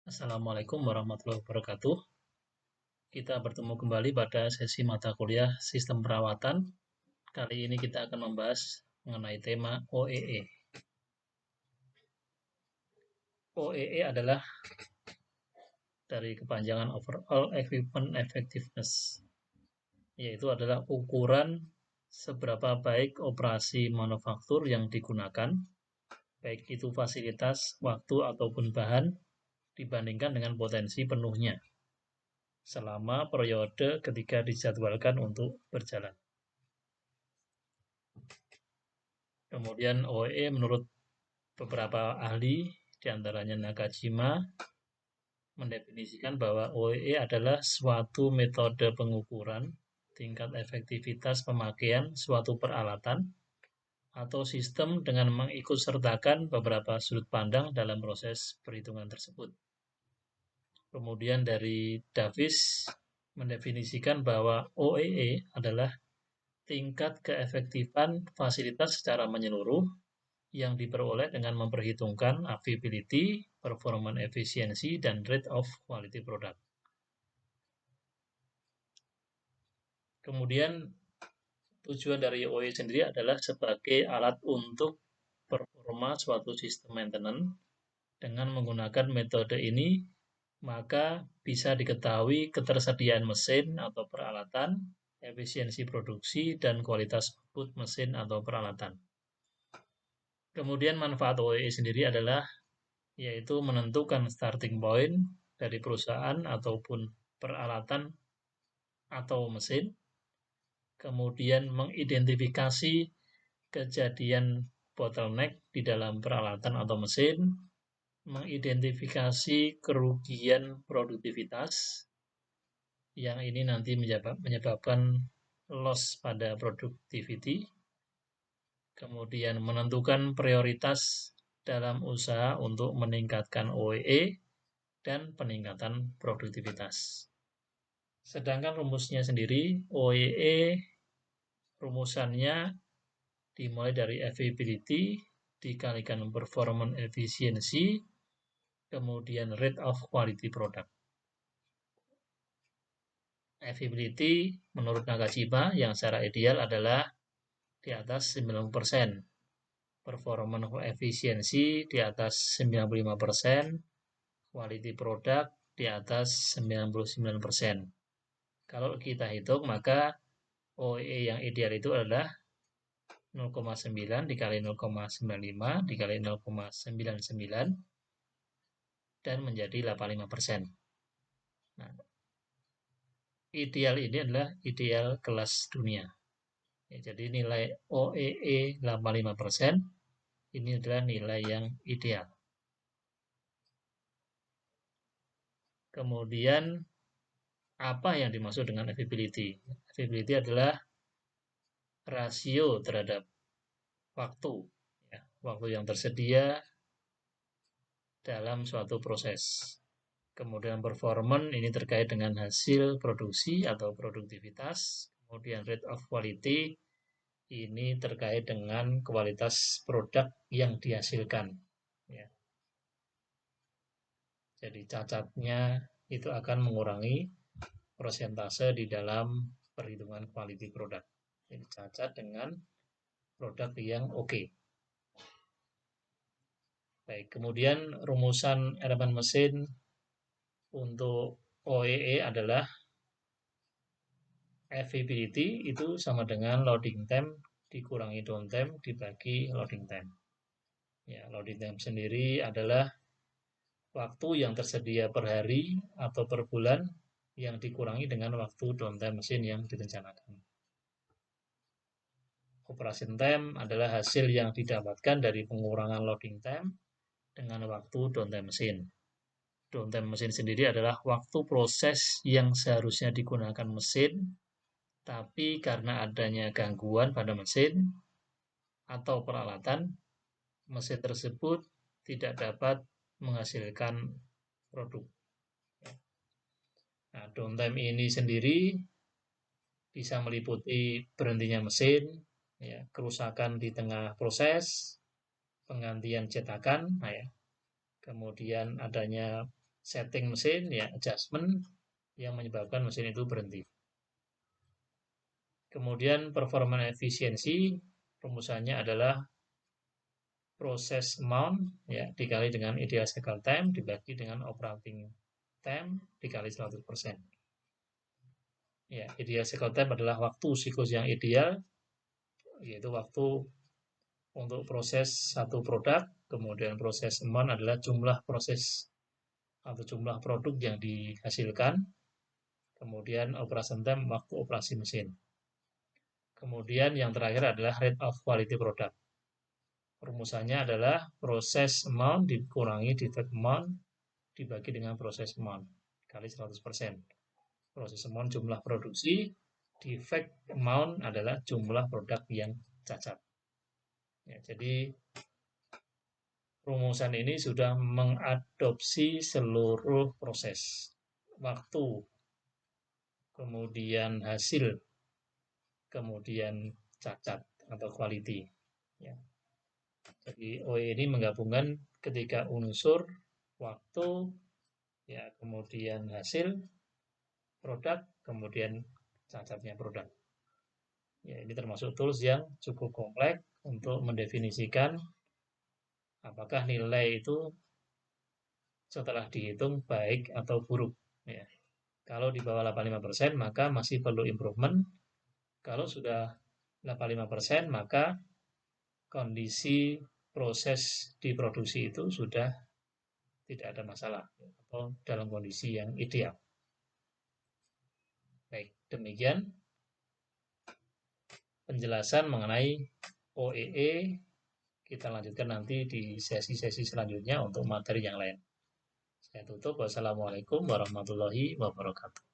Assalamualaikum warahmatullahi wabarakatuh. Kita bertemu kembali pada sesi mata kuliah Sistem Perawatan. Kali ini kita akan membahas mengenai tema OEE. OEE adalah dari kepanjangan Overall Equipment Effectiveness, yaitu adalah ukuran seberapa baik operasi manufaktur yang digunakan, baik itu fasilitas, waktu, ataupun bahan, dibandingkan dengan potensi penuhnya selama periode ketika dijadwalkan untuk berjalan. Kemudian OEE menurut beberapa ahli, diantaranya Nakajima, mendefinisikan bahwa OEE adalah suatu metode pengukuran tingkat efektivitas pemakaian suatu peralatan atau sistem dengan mengikutsertakan beberapa sudut pandang dalam proses perhitungan tersebut. Kemudian dari Davis mendefinisikan bahwa OEE adalah tingkat keefektifan fasilitas secara menyeluruh yang diperoleh dengan memperhitungkan availability, performance efisiensi, dan rate of quality product. Kemudian tujuan dari OE sendiri adalah sebagai alat untuk performa suatu sistem maintenance. Dengan menggunakan metode ini, maka bisa diketahui ketersediaan mesin atau peralatan, efisiensi produksi, dan kualitas output mesin atau peralatan. Kemudian manfaat OEE sendiri adalah yaitu menentukan starting point dari perusahaan ataupun peralatan atau mesin, kemudian mengidentifikasi kejadian bottleneck di dalam peralatan atau mesin, mengidentifikasi kerugian produktivitas, yang ini nanti menyebabkan loss pada productivity, kemudian menentukan prioritas dalam usaha untuk meningkatkan OEE, dan peningkatan produktivitas. Sedangkan rumusnya sendiri, OEE rumusannya dimulai dari availability dikalikan performance efficiency, kemudian rate of quality product. Availability menurut Nakajima yang secara ideal adalah di atas 90%, performance efficiency di atas 95%, quality product di atas 99%. Kalau kita hitung, maka OEE yang ideal itu adalah 0,9 dikali 0,95 dikali 0,99 dan menjadi 85%. Nah, ideal ini adalah ideal kelas dunia. Ya, jadi nilai OEE 85% ini adalah nilai yang ideal. Kemudian apa yang dimaksud dengan availability? Availability adalah rasio terhadap waktu, ya, waktu yang tersedia dalam suatu proses. Kemudian performance ini terkait dengan hasil produksi atau produktivitas. Kemudian rate of quality ini terkait dengan kualitas produk yang dihasilkan. Ya. Jadi cacatnya itu akan mengurangi persentase di dalam perhitungan quality product. Jadi cacat dengan produk yang oke. Baik, kemudian rumusan elemen mesin untuk OEE adalah availability itu sama dengan loading time dikurangi downtime dibagi loading time. Ya, loading time sendiri adalah waktu yang tersedia per hari atau per bulan yang dikurangi dengan waktu downtime mesin yang direncanakan. Operation time adalah hasil yang didapatkan dari pengurangan loading time dengan waktu downtime mesin. Downtime mesin sendiri adalah waktu proses yang seharusnya digunakan mesin, tapi karena adanya gangguan pada mesin atau peralatan, mesin tersebut tidak dapat menghasilkan produk. Nah, downtime ini sendiri bisa meliputi berhentinya mesin, ya, kerusakan di tengah proses, penggantian cetakan, nah ya, kemudian adanya setting mesin, ya adjustment yang menyebabkan mesin itu berhenti. Kemudian performance efisiensi, rumusannya adalah proses amount ya dikali dengan ideal cycle time dibagi dengan operating time dikali 100%. Ya, ideal cycle time adalah waktu siklus yang ideal, yaitu waktu untuk proses satu produk, kemudian proses amount adalah jumlah proses atau jumlah produk yang dihasilkan, kemudian operation time waktu operasi mesin. Kemudian yang terakhir adalah rate of quality product. Rumusannya adalah proses amount dikurangi defect amount dibagi dengan proses amount kali 100%. Proses amount jumlah produksi, defect amount adalah jumlah produk yang cacat. Ya, jadi rumusan ini sudah mengadopsi seluruh proses, waktu, kemudian hasil, kemudian cacat atau quality. Ya. Jadi OE ini menggabungkan ketiga unsur waktu, ya kemudian hasil, produk, kemudian cacatnya produk. Ya, ini termasuk tools yang cukup kompleks untuk mendefinisikan apakah nilai itu setelah dihitung baik atau buruk. Ya. Kalau di bawah 85% maka masih perlu improvement. Kalau sudah 85% maka kondisi proses di produksi itu sudah tidak ada masalah atau dalam kondisi yang ideal. Baik, demikian penjelasan mengenai OEE. Kita lanjutkan nanti di sesi-sesi selanjutnya untuk materi yang lain. Saya tutup. Wassalamualaikum warahmatullahi wabarakatuh.